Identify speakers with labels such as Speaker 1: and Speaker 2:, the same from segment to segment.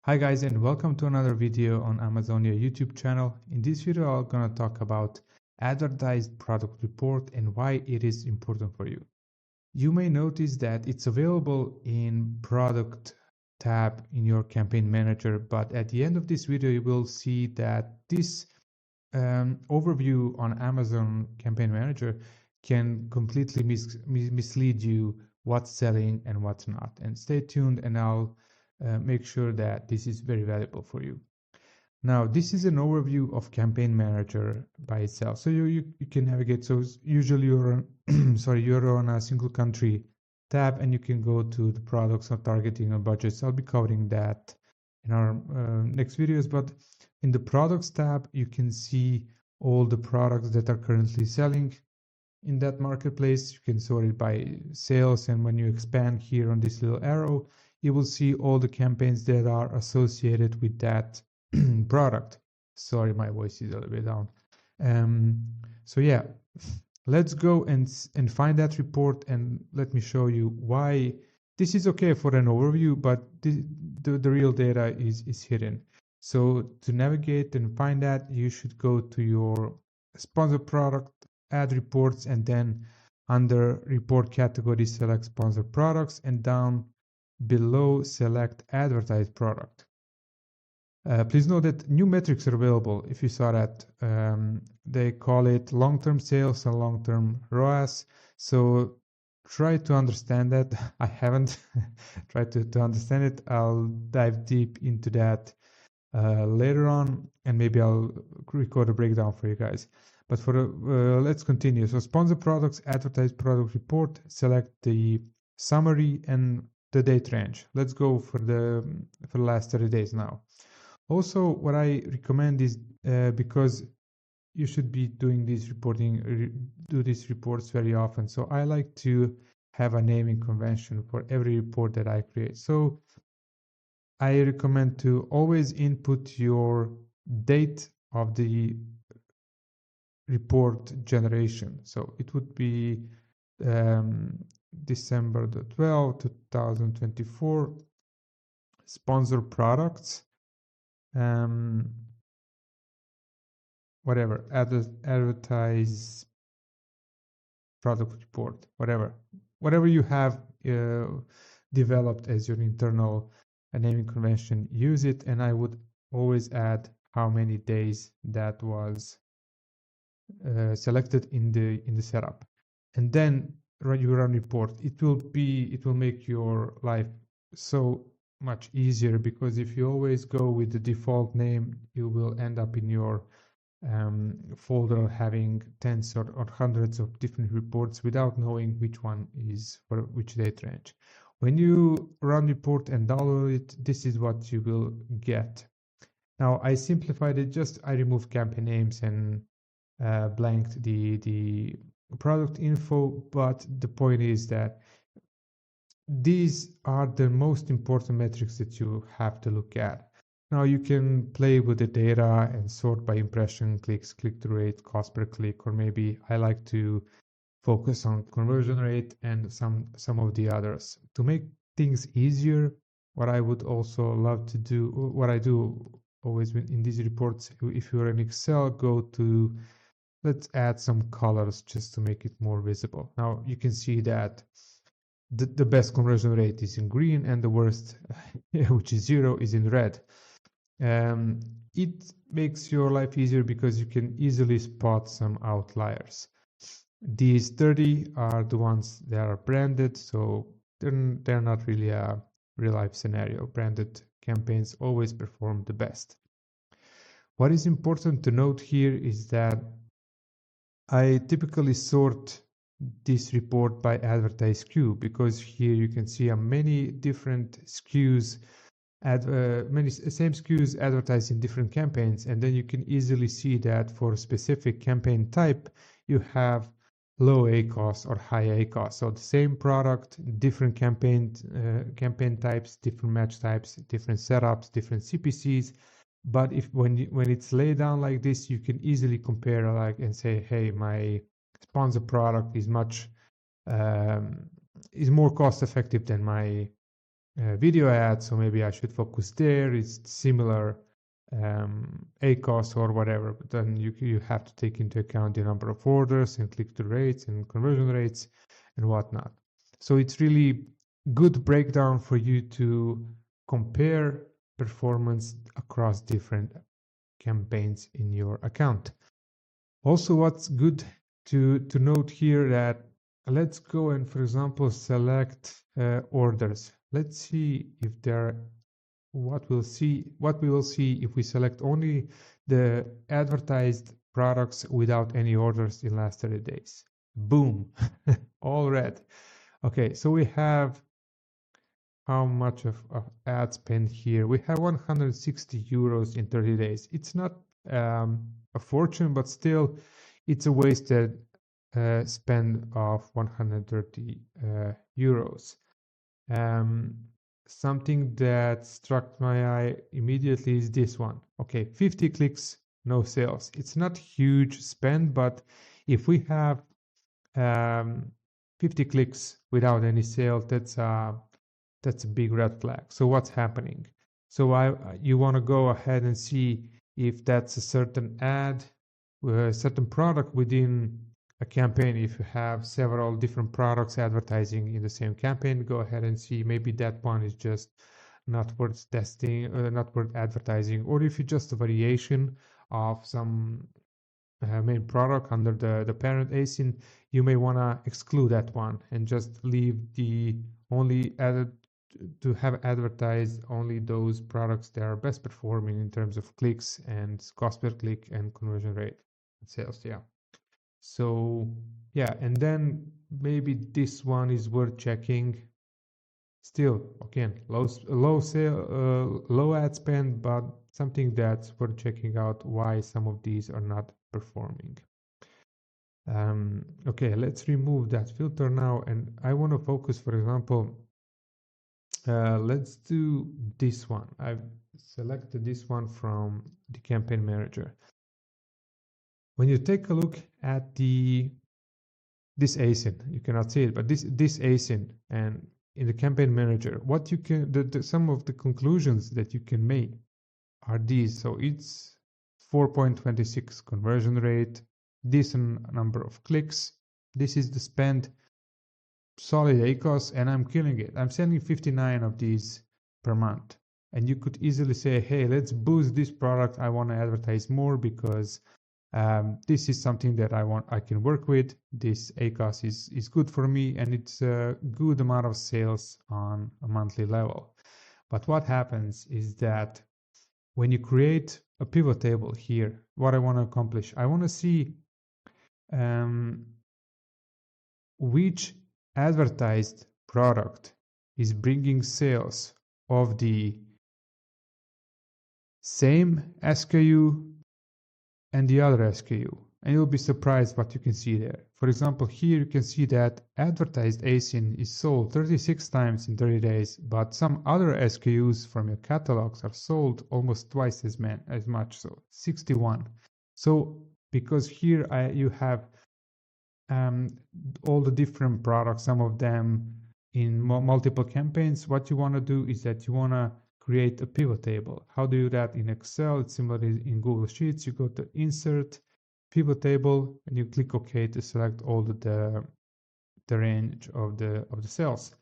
Speaker 1: Hi guys, and welcome to another video on Amazonia YouTube channel. In this video, I'm going to talk about Advertised Product Report and why it is important for you. You may notice that it's available in Product tab in your Campaign Manager, but at the end of this video, you will see that this overview on Amazon Campaign Manager can completely mislead you what's selling and what's not. And stay tuned, and I'll make sure that this is very valuable for you. Now, this is an overview of Campaign Manager by itself. So you can navigate. So usually you're on, you're on a single country tab, and you can go to the products or targeting or budgets. I'll be covering that in our next videos. But in the products tab, you can see all the products that are currently selling in that marketplace. You can sort it by sales, and when you expand here on this little arrow, you will see all the campaigns that are associated with that product. Sorry, my voice is a little bit down. So yeah, let's go and find that report, and let me show you why this is okay for an overview, but the real data is hidden. So to navigate and find that, you should go to your sponsored product, add reports, and then under report category, select sponsored products, and down below select advertised product. Please note that new metrics are available. If you saw that, they call it long-term sales and long-term ROAS. So try to understand that. I haven't tried to understand it. I'll dive deep into that later on, and maybe I'll record a breakdown for you guys. But for let's continue. So sponsor products, advertised product report, select the summary and the date range. Let's go for the last 30 days now. Also, what I recommend is because you should be doing this reporting, do these reports very often. So I like to have a naming convention for every report that I create. So I recommend to always input your date of the report generation. So it would be December the 12th, 2024, sponsor products, whatever, advertise product report, whatever you have developed as your internal naming convention, use it. And I would always add how many days that was selected in the setup, and then you run report. It will make your life so much easier, because if you always go with the default name, you will end up in your folder having tens or hundreds of different reports without knowing which one is for which date range. When you run report and download it, this is what you will get. Now I simplified it. I removed campaign names and blanked the product info, but the point is that these are the most important metrics that you have to look at. Now you can play with the data and sort by impression, clicks, click-through rate, cost per click, or maybe I like to focus on conversion rate and some of the others. To make things easier, what I would also love to do, what I do always in these reports, if you're in Excel, go to, let's add some colors just to make it more visible. Now you can see that the best conversion rate is in green, and the worst, which is 0, is in red. It makes your life easier because you can easily spot some outliers. These 30 are the ones that are branded, so they're not really a real life scenario. Branded campaigns always perform the best. What is important to note here is that I typically sort this report by advertised SKU, because here you can see many different SKUs, same SKUs advertised in different campaigns, and then you can easily see that for a specific campaign type, you have low ACoS or high ACoS. So the same product, different campaign types, different match types, different setups, different CPCs. But when it's laid down like this, you can easily compare and say, hey, my sponsor product is much is more cost effective than my video ads, so maybe I should focus there. It's similar ACoS or whatever, but then you have to take into account the number of orders and click-through rates and conversion rates and whatnot. So it's really good breakdown for you to compare performance across different campaigns in your account. Also, what's good to note here that let's go and, for example, select orders. Let's see if there what we will see if we select only the advertised products without any orders in last 30 days. Boom, all red. Okay, so we have how much of ad spend here. We have 160 euros in 30 days. It's not a fortune, but still it's a wasted spend of 130 euros. Something that struck my eye immediately is this one. Okay, 50 clicks, no sales. It's not huge spend, but if we have 50 clicks without any sale, that's a big red flag. So what's happening? So you want to go ahead and see if that's a certain ad, a certain product within a campaign. If you have several different products advertising in the same campaign, go ahead and see maybe that one is just not worth testing, not worth advertising, or if it's just a variation of some main product under the parent ASIN, you may want to exclude that one and just leave the only added to have advertised only those products that are best performing in terms of clicks and cost per click and conversion rate and sales. Yeah. So yeah, and then maybe this one is worth checking. Still, again, low ad spend, but something that's worth checking out why some of these are not performing. Okay, let's remove that filter now, and I want to focus, for example, let's do this one. I've selected this one from the campaign manager. When you take a look at this ASIN, you cannot see it, but this ASIN, and in the campaign manager, what you can some of the conclusions that you can make are these. So it's 4.26 conversion rate, decent number of clicks. This is the spend, solid ACoS, and I'm killing it. I'm sending 59 of these per month. And you could easily say, hey, let's boost this product. I want to advertise more because this is something that I can work with. This ACoS is good for me, and it's a good amount of sales on a monthly level. But what happens is that when you create a pivot table here, what I want to accomplish, I want to see which advertised product is bringing sales of the same SKU and the other SKU, and you'll be surprised what you can see there. For example, here you can see that advertised ASIN is sold 36 times in 30 days, but some other SKUs from your catalogs are sold almost twice as much, so 61. So because here you have all the different products, some of them in multiple campaigns, what you want to do is that you want to create a pivot table. How do you do that in Excel? It's similar in Google Sheets. You go to Insert, Pivot Table, and you click OK to select all the range of the cells.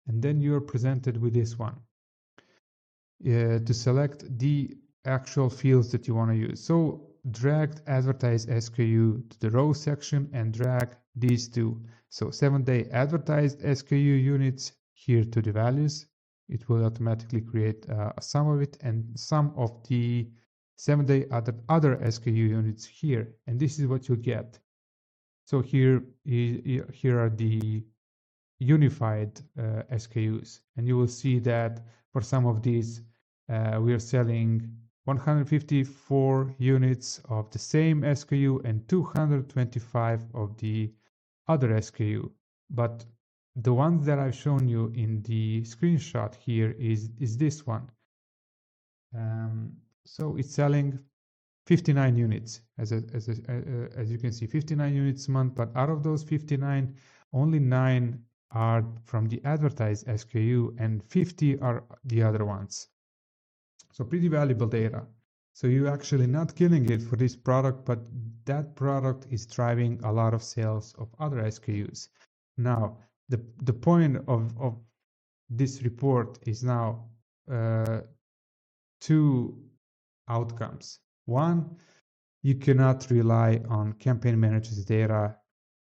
Speaker 1: And then you're presented with this one to select the actual fields that you want to use. So drag advertise SKU to the row section and drag these two. So 7-day advertised SKU units here to the values. It will automatically create a sum of it and some of the 7-day other SKU units here. And this is what you'll get. So here are the unified SKUs. And you will see that for some of these, we are selling 154 units of the same SKU and 225 of the other SKU. But the ones that I've shown you in the screenshot here is this one. So it's selling 59 units, as you can see, 59 units a month. But out of those 59, only 9 are from the advertised SKU and 50 are the other ones. So pretty valuable data. So you're actually not killing it for this product, but that product is driving a lot of sales of other SKUs. Now, the point of this report is now two outcomes. One, you cannot rely on campaign managers' data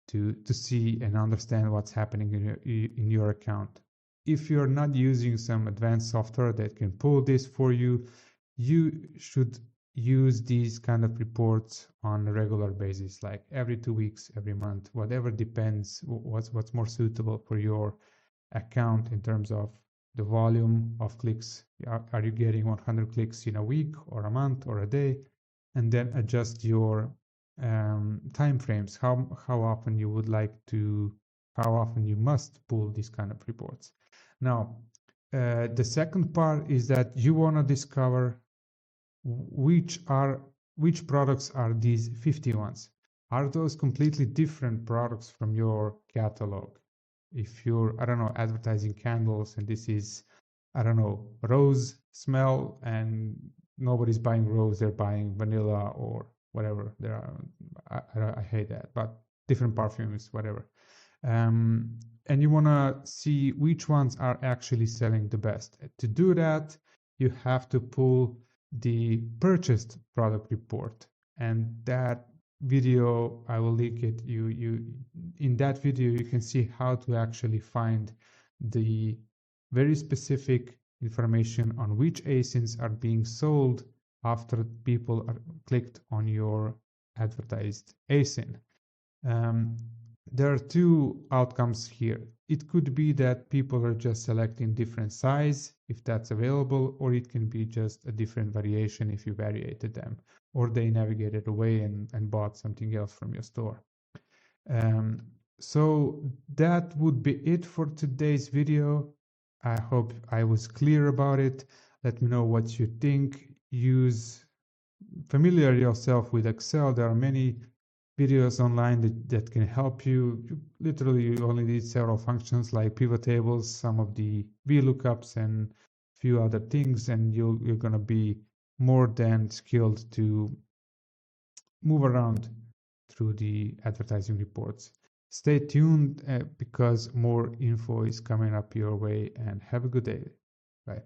Speaker 1: to see and understand what's happening in your account. If you're not using some advanced software that can pull this for you, you should use these kind of reports on a regular basis, like every 2 weeks, every month, whatever depends what's more suitable for your account in terms of the volume of clicks. Are you getting 100 clicks in a week or a month or a day? And then adjust your time frames, how often you would like to, how often you must pull these kind of reports. Now, the second part is that you want to discover which products are these 50 ones. Are those completely different products from your catalog? If you're, I don't know, advertising candles and this is, I don't know, rose smell and nobody's buying rose, they're buying vanilla or whatever. There are, I hate that, but different perfumes, whatever. And you want to see which ones are actually selling the best. To do that, you have to pull the purchased product report, and that video I will link it. You in that video you can see how to actually find the very specific information on which ASINs are being sold after people are clicked on your advertised ASIN. There are two outcomes here. It could be that people are just selecting different size if that's available, or it can be just a different variation if you variated them, or they navigated away and bought something else from your store. So that would be it for today's video. I hope I was clear about it. Let me know what you think. Familiar yourself with Excel. There are many videos online that can help you. You only need several functions like pivot tables, some of the VLOOKUPs, and a few other things, and you're going to be more than skilled to move around through the advertising reports. Stay tuned because more info is coming up your way, and have a good day. Bye.